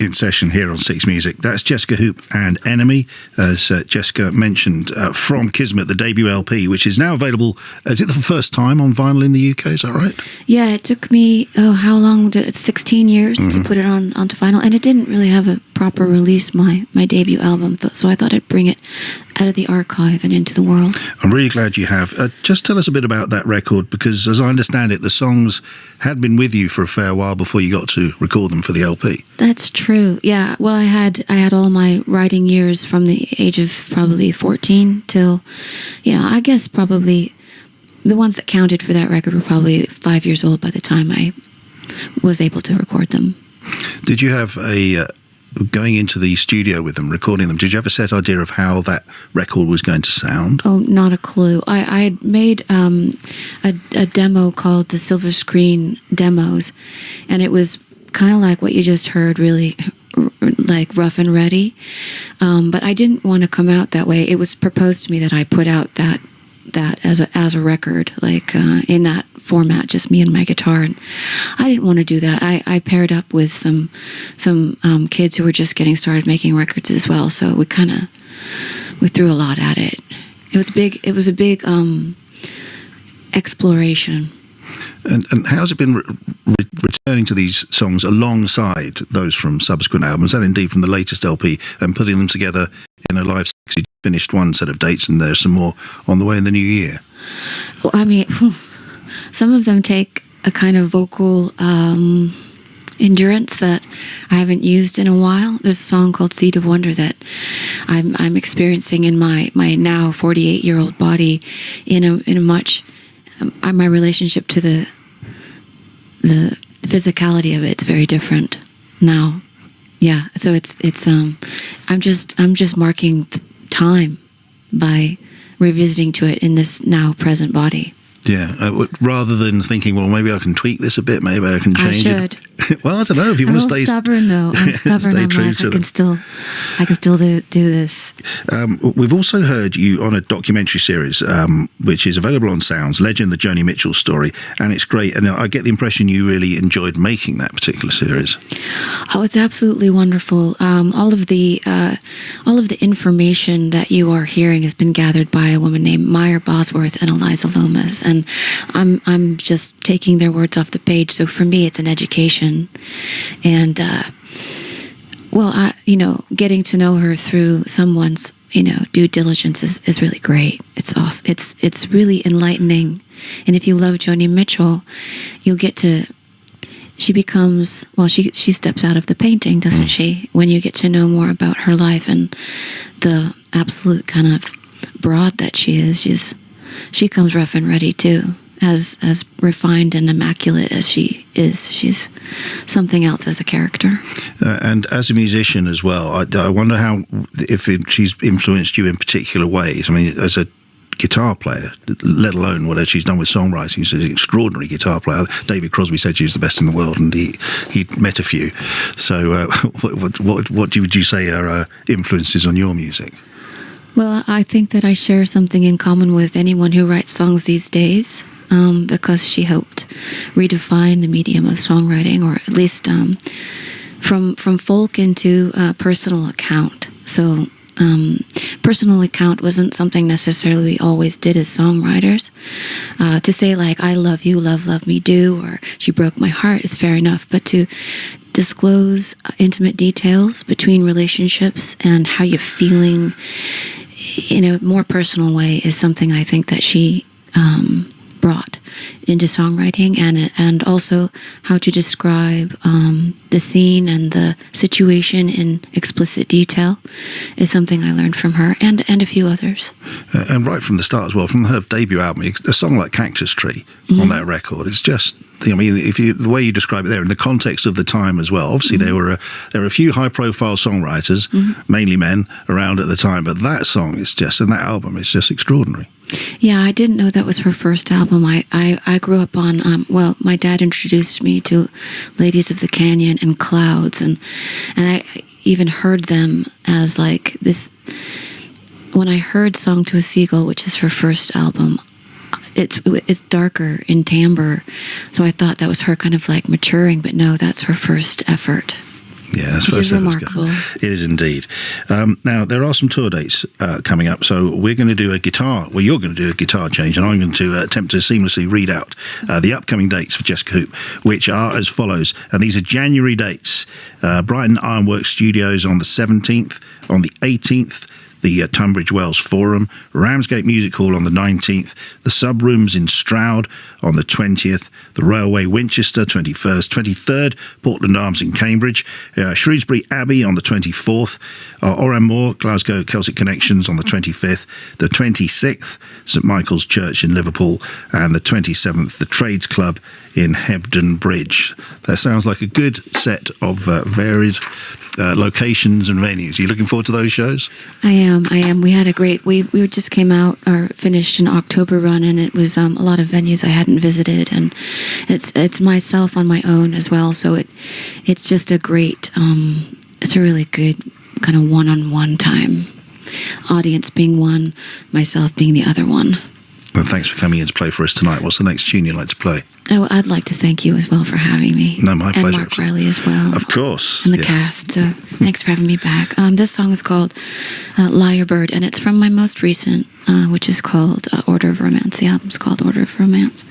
in session here on Six Music. That's Jesca Hoop and Enemy, as Jesca mentioned, from Kismet, the debut LP, which is now available. Is it the first time on vinyl in the UK? Is that right? Yeah, it took me, how long? 16 years to put it onto vinyl, and it didn't really have a proper release, my debut album, so I thought I'd bring it out of the archive and into the world. I'm really glad you have. Just tell us a bit about that record, because as I understand it, the songs had been with you for a fair while before you got to record them for the LP. That's true. Yeah. Well, I had all my writing years from the age of probably 14 till, I guess probably the ones that counted for that record were probably 5 years old by the time I was able to record them. Did you have going into the studio with them, recording them, did you have a set idea of how that record was going to sound? Oh, not a clue. I had made a demo called the Silver Screen Demos, and it was kind of like what you just heard, really like rough and ready. But I didn't want to come out that way. It was proposed to me that I put out that as a record, like in that format, just me and my guitar, and I didn't want to do that. I paired up with some kids who were just getting started making records as well, so we threw a lot at it. It was a big exploration. And how's it been returning to these songs alongside those from subsequent albums, and indeed from the latest LP, and putting them together in a live six? You finished one set of dates, and there's some more on the way in the new year. Well, I mean, some of them take a kind of vocal endurance that I haven't used in a while. There's a song called Seed of Wonder that I'm experiencing in my now 48-year-old body in a much my relationship to the physicality of it's very different now. Yeah, so it's I'm just marking time by revisiting to it in this now present body. Yeah, rather than thinking, well, maybe I can tweak this a bit, maybe I can change it. Well, I don't know if you want to stay stubborn, though. I'm stubborn. Stay true to them. I can still do this. We've also heard you on a documentary series, which is available on Sounds, Legend: The Joni Mitchell Story, and it's great. And I get the impression you really enjoyed making that particular series. Oh, it's absolutely wonderful. All of the information that you are hearing has been gathered by a woman named Meyer Bosworth and Eliza Lomas, and I'm just taking their words off the page. So for me, it's an education. And getting to know her through someone's due diligence is really great. It's awesome. It's really enlightening. And if you love Joni Mitchell, you'll get to. She becomes, well, she steps out of the painting, doesn't she? When you get to know more about her life and the absolute kind of broad that she is, she comes rough and ready too. As refined and immaculate as she is, she's something else as a character. And as a musician as well, I wonder she's influenced you in particular ways. I mean, as a guitar player, let alone what she's done with songwriting. She's an extraordinary guitar player. David Crosby said she was the best in the world, and he'd met a few. So what would you say are influences on your music? Well, I think that I share something in common with anyone who writes songs these days, because she helped redefine the medium of songwriting, or at least from folk into personal account. So personal account wasn't something necessarily we always did as songwriters. To say like, I love you, love me do, or she broke my heart is fair enough, but to disclose intimate details between relationships and how you're feeling in a more personal way is something I think that she brought into songwriting, and also how to describe the scene and the situation in explicit detail is something I learned from her and a few others. And right from the start as well, from her debut album, a song like Cactus Tree on that record, it's just, I mean, the way you describe it there in the context of the time as well, obviously there were a few high-profile songwriters, mainly men, around at the time, but that song is just, and that album is just extraordinary. Yeah, I didn't know that was her first album. I grew up on, my dad introduced me to Ladies of the Canyon and Clouds, and I even heard them as like this. When I heard Song to a Seagull, which is her first album, it's darker in timbre, so I thought that was her kind of like maturing, but no, that's her first effort. Yeah, that's which is first ever remarkable. It is indeed. Now, there are some tour dates coming up, so we're going to do a guitar, well, you're going to do a guitar change, and I'm going to attempt to seamlessly read out the upcoming dates for Jesca Hoop, which are as follows, and these are January dates. Brighton Ironworks Studios on the 17th, on the 18th, the Tunbridge Wells Forum, Ramsgate Music Hall on the 19th, the Sub Rooms in Stroud on the 20th, the Railway Winchester 21st, 23rd, Portland Arms in Cambridge, Shrewsbury Abbey on the 24th, Oran Moor, Glasgow Celtic Connections on the 25th, the 26th, St Michael's Church in Liverpool, and the 27th, the Trades Club in Hebden Bridge. That sounds like a good set of varied locations and venues. Are you looking forward to those shows? I am. We had a great, we just came out or finished an October run, and it was a lot of venues I hadn't visited, and it's myself on my own as well. So it's just a great, it's a really good kind of one-on-one time. Audience being one, myself being the other one. Well, thanks for coming in to play for us tonight. What's the next tune you'd like to play? Oh, I'd like to thank you as well for having me. No, my pleasure. And Marc Riley as well. Of course. And the cast. So thanks for having me back. This song is called Lyrebird, and it's from my most recent, which is called Order of Romance. The album's called Order of Romance.